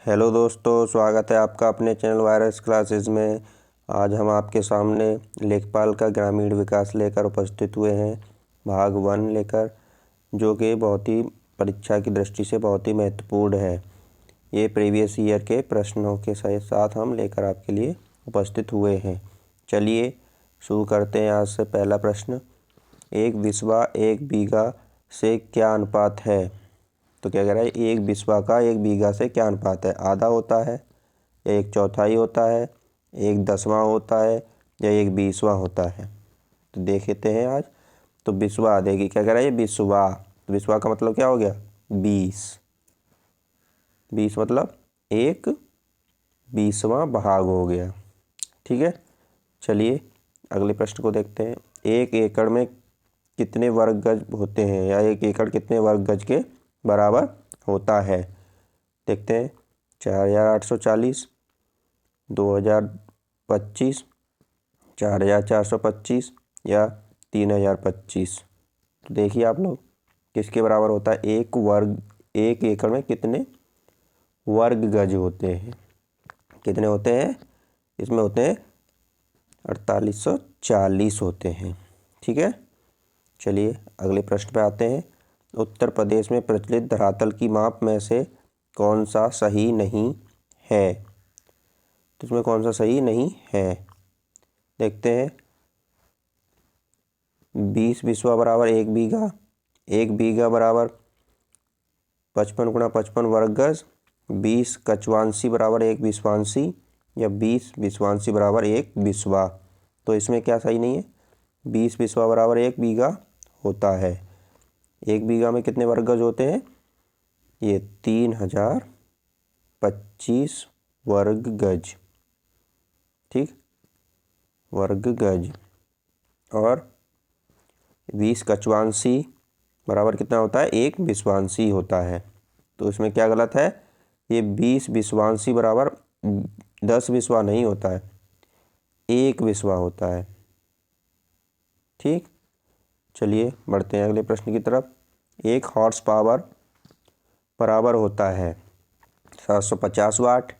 Hello दोस्तों, स्वागत है आपका अपने चैनल वायरस क्लासेस में। आज हम आपके सामने लेखपाल का ग्रामीण विकास लेकर उपस्थित हुए हैं, भाग 1 लेकर, जो कि बहुत ही परीक्षा की दृष्टि से बहुत ही महत्वपूर्ण है। ये प्रीवियस ईयर के प्रश्नों के साथ हम लेकर आपके लिए उपस्थित हुए हैं। चलिए शुरू करते हैं आज से। पहला प्रश्न, एक बिस्वा एक बीघा से क्या अनुपात है? तो क्या कह रहा है, एक बिस्वा का एक बीघा से क्या अनुपात है? आधा होता है, या एक चौथाई होता है, एक दसवां होता है, या एक 20वां होता है? तो देखते हैं आज। तो बिस्वा आधे की, क्या कह रहा है, ये बिस्वा। तो बिस्वा का मतलब क्या हो गया? 20। 20 मतलब एक 20वां भाग हो गया। ठीक है, चलिए अगले प्रश्न को देखते हैं। एक एकड़ में कितने वर्ग गज होते हैं, या एक एकड़ कितने वर्ग गज के बराबर होता है? देखते हैं। 4840, 2025, 4425 या 3025। तो देखिए आप लोग, किसके बराबर होता है? एक एकड़ में कितने वर्ग गज होते हैं? कितने होते हैं? इसमें होते हैं 4840 होते हैं। ठीक है, चलिए अगले प्रश्न पे आते हैं। उत्तर प्रदेश में प्रचलित धरातल की माप में से कौन सा सही नहीं है? तो इसमें कौन सा सही नहीं है? देखते हैं। 20 बिस्वा बराबर एक बीघा, एक बीघा बराबर 55 गुणा 55 वर्ग गज, 20 कचवांशी बराबर एक बिस्वांशी, या 20 बिस्वांशी बराबर एक बिस्वा। तो इसमें क्या सही नहीं है? 20 बिस्वा बराबर एक बीघा होता है। एक बीघा में कितने वर्ग गज होते हैं? ये 3025 वर्ग गज। ठीक, वर्ग गज। और 20 कचवांशी बराबर कितना होता है? एक बिस्वांशी होता है। तो इसमें क्या गलत है? ये 20 बिस्वांशी बराबर 10 बिस्वा नहीं होता है, एक बिस्वा होता है। ठीक, चलिए बढ़ते हैं अगले प्रश्न की तरफ। एक हॉर्स पावर बराबर होता है 750 वाट,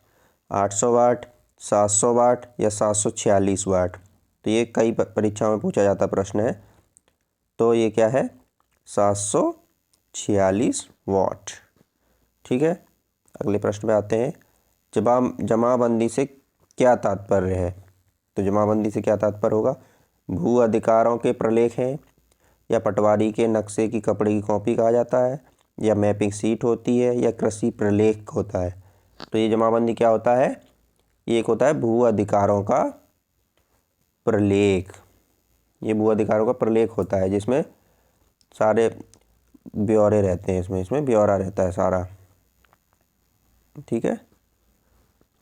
800 वाट, 700 वाट या 746 वाट। तो ये कई परीक्षाओं में पूछा जाता प्रश्न है। तो ये क्या है? 746 वाट। ठीक है, अगले प्रश्न पे आते हैं। जमाबंदी से क्या तात्पर्य है? तो जमाबंदी से क्या तात्पर्य होगा? भू अधिकारों के प्रलेख हैं, या पटवारी के नक्शे की कपड़े की कॉपी कहा जाता है, या मैपिंग सीट होती है, या कृषि प्रलेख होता है? तो ये जमाबंदी क्या होता है? ये एक होता है भू अधिकारों का प्रलेख। ये भू अधिकारों का प्रलेख होता है, जिसमें सारे ब्यौरे रहते हैं। इसमें ब्यौरा रहता है सारा। ठीक है,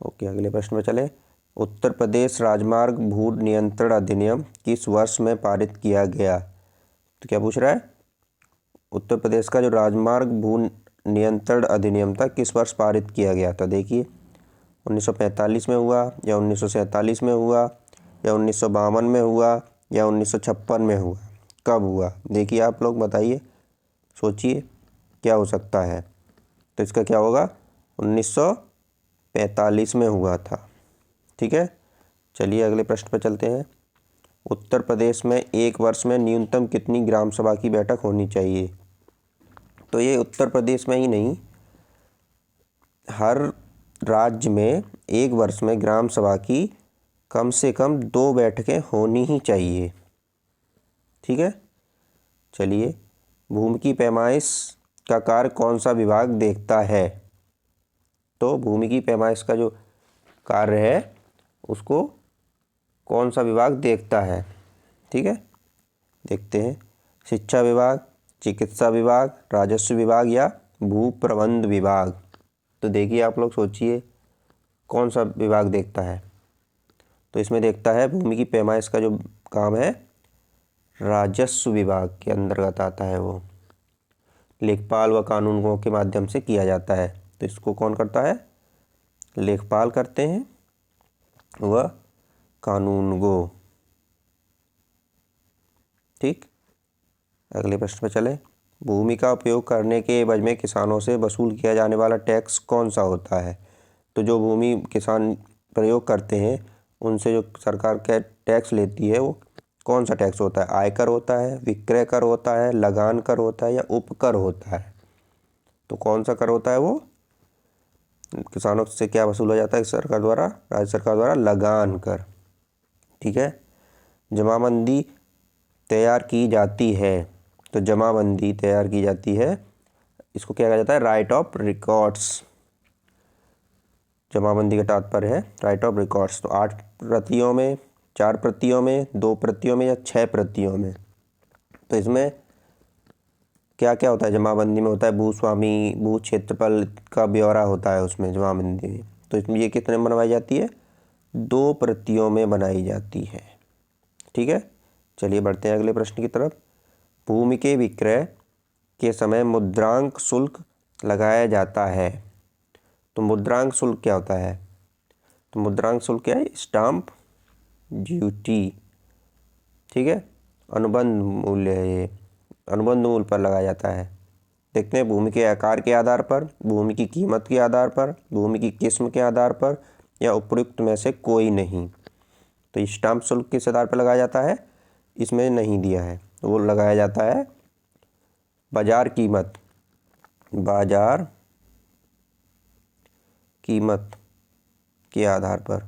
ओके, अगले प्रश्न में चले। उत्तर प्रदेश राजमार्ग भू नियंत्रण अधिनियम किस वर्ष में पारित किया गया? तो क्या पूछ रहा है? उत्तर प्रदेश का जो राजमार्ग भू नियंत्रण अधिनियम था, किस वर्ष पारित किया गया था? देखिए, 1945 में हुआ, या 1947 में हुआ, या 1952 में हुआ, या 1956 में हुआ? कब हुआ? देखिए आप लोग बताइए, सोचिए क्या हो सकता है। तो इसका क्या होगा? 1945 में हुआ था। ठीक है, चलिए अगले प्रश्न पर चलते हैं। उत्तर प्रदेश में एक वर्ष में न्यूनतम कितनी ग्राम सभा की बैठक होनी चाहिए? तो ये उत्तर प्रदेश में ही नहीं, हर राज्य में एक वर्ष में ग्राम सभा की कम से कम 2 बैठकें होनी ही चाहिए। ठीक है, चलिए, भूमि की पैमाइश का कार्य कौन सा विभाग देखता है? तो भूमि की पैमाइश का जो कार्य है, उसको कौन सा विभाग देखता है? ठीक है, देखते हैं। शिक्षा विभाग, चिकित्सा विभाग, राजस्व विभाग, या भू प्रबंध विभाग? तो देखिए आप लोग सोचिए, कौन सा विभाग देखता है? तो इसमें देखता है, भूमि की पैमाइश का जो काम है, राजस्व विभाग के अंतर्गत आता है। वो लेखपाल व कानूनगों के माध्यम से किया जाता है। तो इसको कौन करता है? लेखपाल करते हैं व कानूनगो। ठीक, अगले प्रश्न पर चले। भूमि का उपयोग करने के एवज में किसानों से वसूल किया जाने वाला टैक्स कौन सा होता है? तो जो भूमि किसान प्रयोग करते हैं उनसे जो सरकार का टैक्स लेती है वो कौन सा टैक्स होता है? आयकर होता है, विक्रय कर होता है, लगान कर होता है या उपकर होता है? तो कौन सा कर होता है वो? किसानों से क्या वसूला जाता है सरकार द्वारा, राज्य सरकार द्वारा? लगान कर। ठीक है। जमाबंदी तैयार की जाती है, तो जमाबंदी तैयार की जाती है, इसको क्या कहा जाता है? Right of records. जमाबंदी का तात्पर्य है राइट ऑफ रिकॉर्ड्स। तो 8 प्रतियों में, 4 प्रतियों में, 2 प्रतियों में या 6 प्रतियों में? तो इसमें क्या क्या होता है? जमाबंदी में होता है भूस्वामी, भू क्षेत्रफल का ब्यौरा होता है उसमें जमाबंदी में। तो इसमें ये कितने में बनवाई जाती है? 2 प्रतियों में बनाई जाती है। ठीक है। चलिए बढ़ते हैं अगले प्रश्न की तरफ। भूमि के विक्रय के समय मुद्रांक शुल्क लगाया जाता है। तो मुद्रांक शुल्क क्या होता है? तो मुद्रांक शुल्क क्या है? Stamp duty. ठीक है। अनुबंध मूल्य है ये, अनुबंध मूल्य पर लगाया जाता है। देखते हैं भूमि के आकार के आधार पर, भूमि की कीमत के आधार पर, भूमि की किस्म के आधार पर या उपयुक्त में से कोई नहीं। तो स्टाम्प शुल्क किस आधार पर लगाया जाता है? इसमें नहीं दिया है, तो वो लगाया जाता है बाजार कीमत, बाजार कीमत के आधार पर।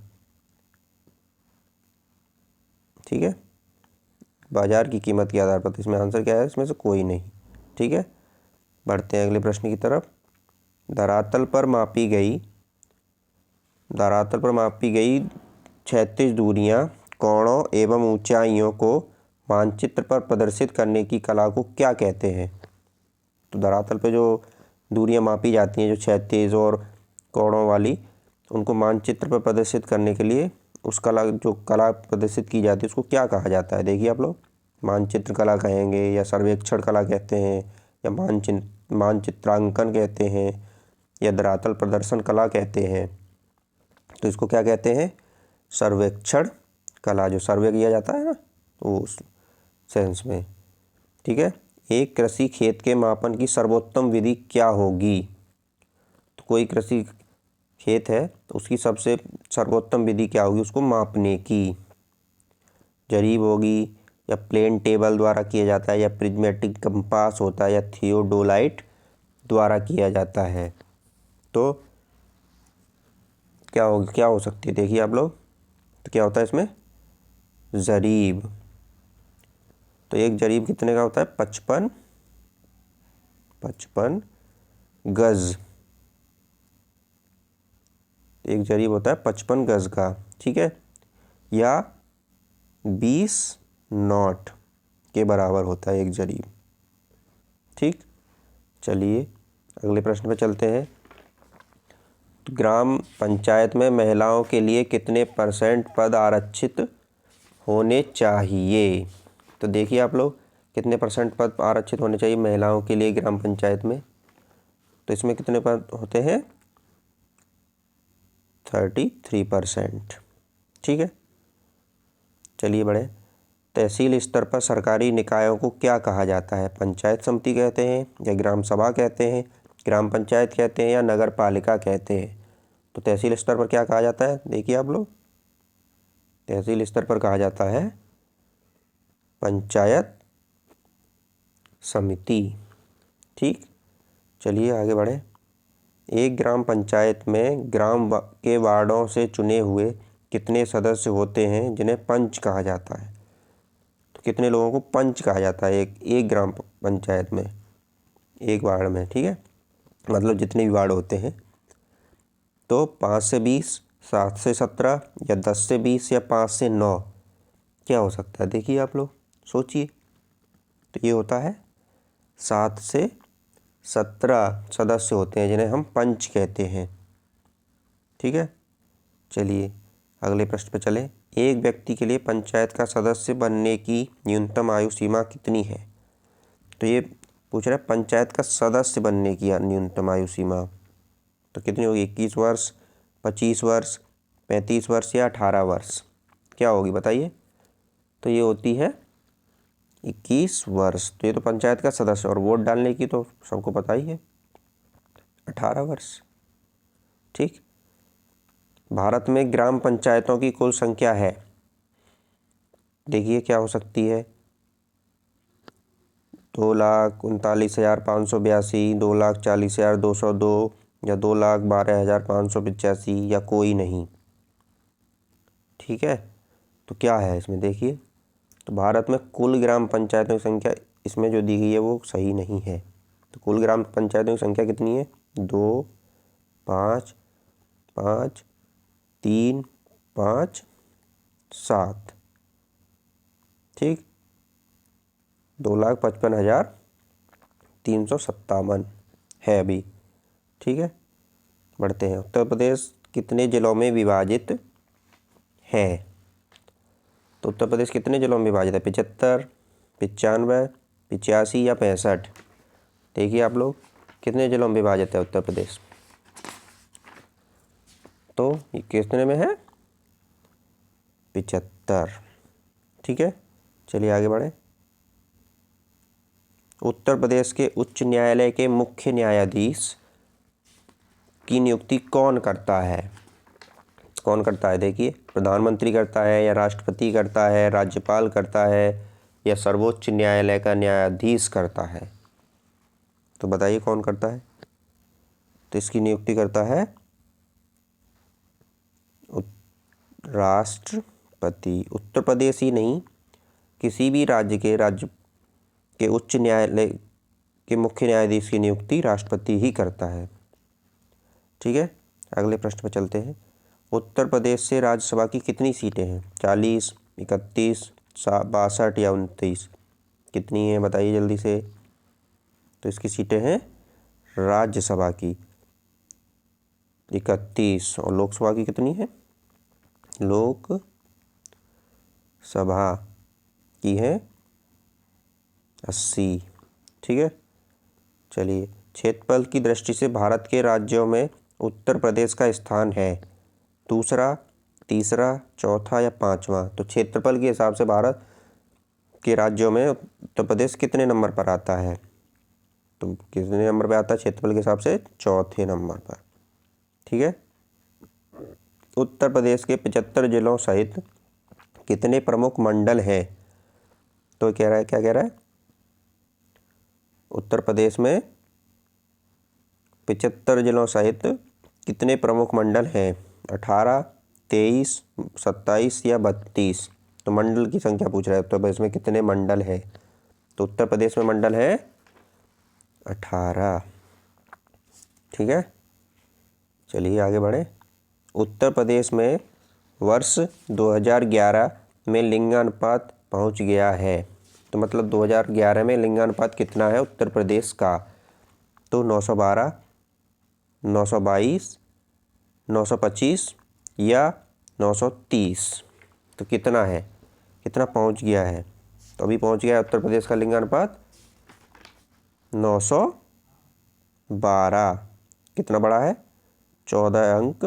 ठीक है, बाजार की कीमत के आधार पर। तो इसमें आंसर क्या है? इसमें से कोई नहीं। ठीक है। बढ़ते हैं अगले प्रश्न की तरफ। धरातल पर मापी गई क्षैतिज दूरियां, कोणों एवं ऊंचाइयों को मानचित्र पर प्रदर्शित करने की कला को क्या कहते हैं? तो धरातल पे जो दूरियां मापी जाती हैं, जो क्षैतिज और कोणों वाली, उनको मानचित्र पर प्रदर्शित करने के लिए उस कला, जो कला प्रदर्शित की जाती है, उसको क्या कहा जाता है? देखिए आप लोग, मानचित्र कला कहेंगे या सर्वेक्षण कला कहते हैं या मानचित्रांकन कहते हैं या धरातल प्रदर्शन कला कहते हैं। तो इसको क्या कहते हैं? सर्वेक्षण कला। जो सर्वे किया जाता है ना, तो उस सेंस में। ठीक है। एक कृषि खेत के मापन की सर्वोत्तम विधि क्या होगी? तो कोई कृषि खेत है तो उसकी सबसे सर्वोत्तम विधि क्या होगी उसको मापने की? जरीब होगी या प्लेन टेबल द्वारा किया जाता है या प्रिज्मेटिक कंपास होता है या थियोडोलाइट द्वारा किया जाता है? तो क्या हो सकती है? देखिए आप लोग, तो क्या होता है इसमें? जरीब। तो एक जरीब कितने का होता है? 55 गज। एक जरीब होता है 55 गज का। ठीक है। या 20 नॉट के बराबर होता है एक जरीब। ठीक। चलिए अगले प्रश्न पर चलते हैं। तो ग्राम पंचायत में महिलाओं के लिए कितने % पद आरक्षित होने चाहिए? तो देखिए आप लोग, कितने % पद आरक्षित होने चाहिए महिलाओं के लिए ग्राम पंचायत में? तो इसमें कितने पद होते हैं? 33%। ठीक है। चलिए बढ़े। तहसील स्तर पर सरकारी निकायों को क्या कहा जाता है? पंचायत समिति कहते हैं या ग्राम सभा कहते हैं, ग्राम पंचायत कहते हैं या नगर पालिका कहते हैं? तो तहसील स्तर पर क्या कहा जाता है? देखिए आप लोग, तहसील स्तर पर कहा जाता है पंचायत समिति। ठीक। चलिए आगे बढ़े। एक ग्राम पंचायत में ग्राम के वार्डों से चुने हुए कितने सदस्य होते हैं जिन्हें पंच कहा जाता है? तो कितने लोगों को पंच कहा जाता है एक ग्राम पंचायत में, एक वार्ड में? ठीक है, मतलब जितने भी वार्ड होते हैं। तो 5 से 20, 7 से 17 या 10 से 20 या 5 से 9 क्या हो सकता है? देखिए आप लोग सोचिए। तो ये होता है 7 से 17 सदस्य होते हैं जिन्हें हम पंच कहते हैं। ठीक है। चलिए अगले प्रश्न पर चलें। एक व्यक्ति के लिए पंचायत का सदस्य बनने की न्यूनतम आयु सीमा कितनी है? तो ये पूछ रहा है पंचायत का सदस्य बनने की न्यूनतम आयु सीमा तो कितनी होगी? 21 वर्ष, 25 वर्ष, 35 वर्ष या 18 वर्ष? क्या होगी बताइए? तो ये होती है 21 वर्ष। तो ये तो पंचायत का सदस्य, और वोट डालने की तो सबको पता ही है 18 वर्ष। ठीक। भारत में ग्राम पंचायतों की कुल संख्या है, देखिए क्या हो सकती है। 2,39,582, 2,40,202 या 2,12,585 या कोई नहीं। ठीक है, तो क्या है इसमें देखिए, तो भारत में कुल ग्राम पंचायतों की संख्या इसमें जो दी गई है वो सही नहीं है। तो कुल ग्राम पंचायतों की संख्या कितनी है? 2, 5, 5, 3, 5, 7। ठीक, 2,55,357 है अभी। ठीक है, बढ़ते हैं। उत्तर प्रदेश कितने जिलों में विभाजित है? तो उत्तर प्रदेश कितने जिलों में विभाजित है? 75, 95, 85 या 65? देखिए आप लोग, कितने जिलों में विभाजित है उत्तर प्रदेश? तो ये कितने में है? 75। ठीक है, चलिए आगे बढ़ें। उत्तर प्रदेश के उच्च न्यायालय के मुख्य न्यायाधीश की नियुक्ति कौन करता है? कौन करता है? देखिए, प्रधानमंत्री करता है या राष्ट्रपति करता है, राज्यपाल करता है या सर्वोच्च न्यायालय का न्यायाधीश करता है? तो बताइए कौन करता है? तो इसकी नियुक्ति करता है राष्ट्रपति। उत्तर प्रदेश ही नहीं, किसी भी राज्य के उच्च न्यायालय के मुख्य न्यायाधीश की नियुक्ति राष्ट्रपति ही करता है। ठीक है, अगले प्रश्न पर चलते हैं। उत्तर प्रदेश से राज्यसभा की कितनी सीटें हैं? 40, 31, 62 या 29? कितनी है बताइए जल्दी से। तो इसकी सीटें हैं राज्यसभा की 31 और लोकसभा की कितनी है? लोकसभा की है 80। ठीक है, चलिए। क्षेत्रफल की दृष्टि से भारत के राज्यों में उत्तर प्रदेश का स्थान है दूसरा, तीसरा, चौथा या पांचवा? तो क्षेत्रफल के हिसाब से भारत के राज्यों में उत्तर प्रदेश कितने नंबर पर आता है? तो कितने नंबर पर आता है क्षेत्रफल के हिसाब से? चौथे नंबर पर। ठीक है, उत्तर प्रदेश के 75 जिलों सहित कितने प्रमुख मंडल हैं? तो कह रहा है, क्या कह रहा है? उत्तर प्रदेश में 75 जिलों सहित कितने प्रमुख मंडल हैं? 18, 23, 27 या 32? तो मंडल की संख्या पूछ रहा है, उत्तर प्रदेश में कितने मंडल हैं? तो उत्तर प्रदेश में मंडल है 18। ठीक है, चलिए आगे बढ़ें। उत्तर प्रदेश में वर्ष 2011 में लिंगानुपात पहुंच गया है, तो मतलब 2011 में लिंगानुपात कितना है उत्तर प्रदेश का? तो 912, 922, 925 या 930? तो कितना है, कितना पहुंच गया है? तो अभी पहुंच गया है उत्तर प्रदेश का लिंगानुपात 912। कितना बड़ा है? 14 अंक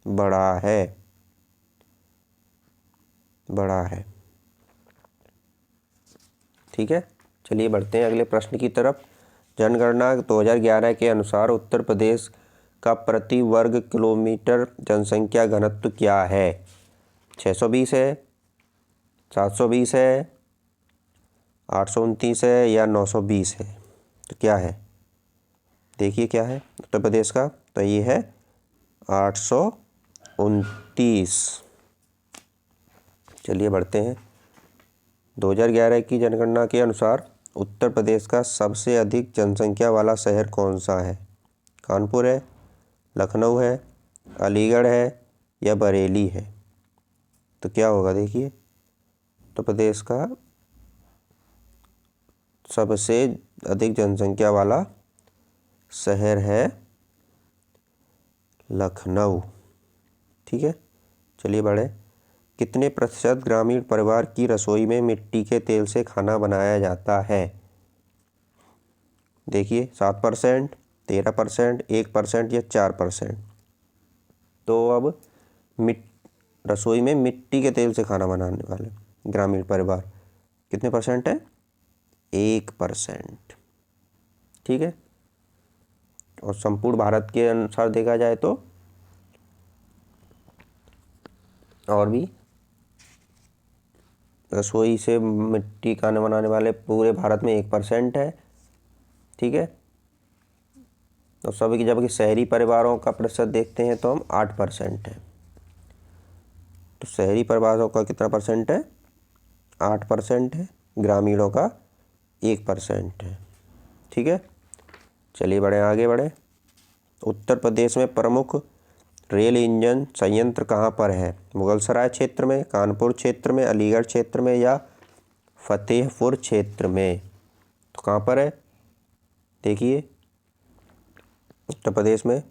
बड़ा है, बड़ा है। ठीक है, चलिए बढ़ते हैं अगले प्रश्न की तरफ। जनगणना 2011 के अनुसार उत्तर प्रदेश का प्रति वर्ग किलोमीटर जनसंख्या घनत्व क्या है? 620 है, 720 है, 829 है या 920 है? तो क्या है? देखिए क्या है उत्तर प्रदेश का, तो ये है 829। चलिए बढ़ते हैं। 2011 की जनगणना के अनुसार उत्तर प्रदेश का सबसे अधिक जनसंख्या वाला शहर कौन सा है? कानपुर है, लखनऊ है, अलीगढ़ है या बरेली है? तो क्या होगा देखिए, उत्तर प्रदेश का सबसे अधिक जनसंख्या वाला शहर है लखनऊ। ठीक है, चलिए बढ़े। कितने प्रतिशत ग्रामीण परिवार की रसोई में मिट्टी के तेल से खाना बनाया जाता है? देखिए 7%, 13%, 1% या 4%? तो अब रसोई में मिट्टी के तेल से खाना बनाने वाले ग्रामीण परिवार कितने परसेंट है? 1%। ठीक है, और संपूर्ण भारत के अनुसार देखा जाए तो और भी रसोई से मिट्टी खाना बनाने वाले पूरे भारत में 1% है। ठीक है। और सभी जबकि शहरी परिवारों का प्रतिशत देखते हैं तो हम 8% है। तो शहरी परिवारों का कितना परसेंट है? 8% है। ग्रामीणों का 1% है। ठीक है। चलिए आगे बढ़े। उत्तर प्रदेश में प्रमुख रेल इंजन संयंत्र कहाँ पर है? मुगलसराय क्षेत्र में, कानपुर क्षेत्र में, अलीगढ़ क्षेत्र में या फतेहपुर क्षेत्र में? तो कहाँ पर है? देखिए उत्तर प्रदेश में,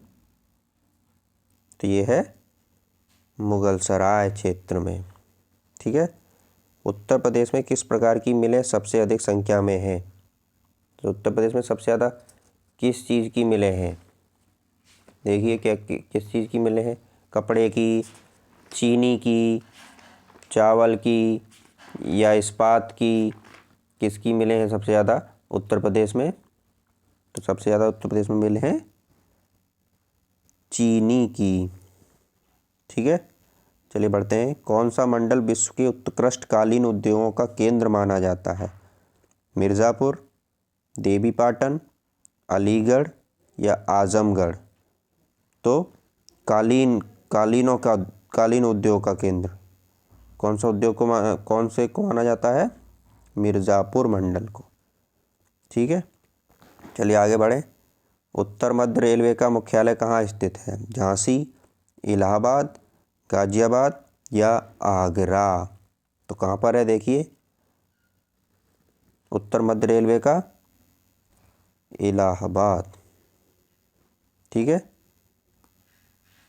तो ये है मुगलसराय क्षेत्र में। ठीक है। उत्तर प्रदेश में किस प्रकार की मिलें सबसे अधिक संख्या में हैं? तो उत्तर प्रदेश में सबसे ज़्यादा किस चीज़ की मिलें हैं? देखिए क्या किस चीज़ की मिलें हैं? कपड़े की, चीनी की, चावल की या इस्पात की? किसकी मिलें हैं सबसे ज़्यादा उत्तर प्रदेश में? तो सबसे ज़्यादा उत्तर प्रदेश में मिले हैं चीनी की। ठीक है। चलिए बढ़ते हैं। कौन सा मंडल विश्व के उत्कृष्ट कालीन उद्योगों का केंद्र माना जाता है? मिर्ज़ापुर, देवीपाटन, अलीगढ़ या आजमगढ़? तो कालीन उद्योग का केंद्र कौन सा उद्योग को कौन से को माना जाता है? मिर्ज़ापुर मंडल को। ठीक है। चलिए आगे बढ़ें। उत्तर मध्य रेलवे का मुख्यालय कहाँ स्थित है? झांसी, इलाहाबाद, गाजियाबाद या आगरा? तो कहाँ पर है? देखिए उत्तर मध्य रेलवे का इलाहाबाद। ठीक है।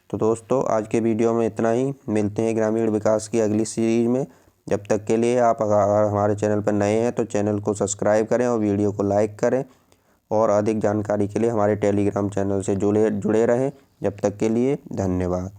तो दोस्तों आज के वीडियो में इतना ही। मिलते हैं ग्रामीण विकास की अगली सीरीज में। जब तक के लिए आप अगर हमारे चैनल पर नए हैं तो चैनल को सब्सक्राइब करें और वीडियो को लाइक करें, और अधिक जानकारी के लिए हमारे टेलीग्राम चैनल से जुड़े रहें। जब तक के लिए धन्यवाद।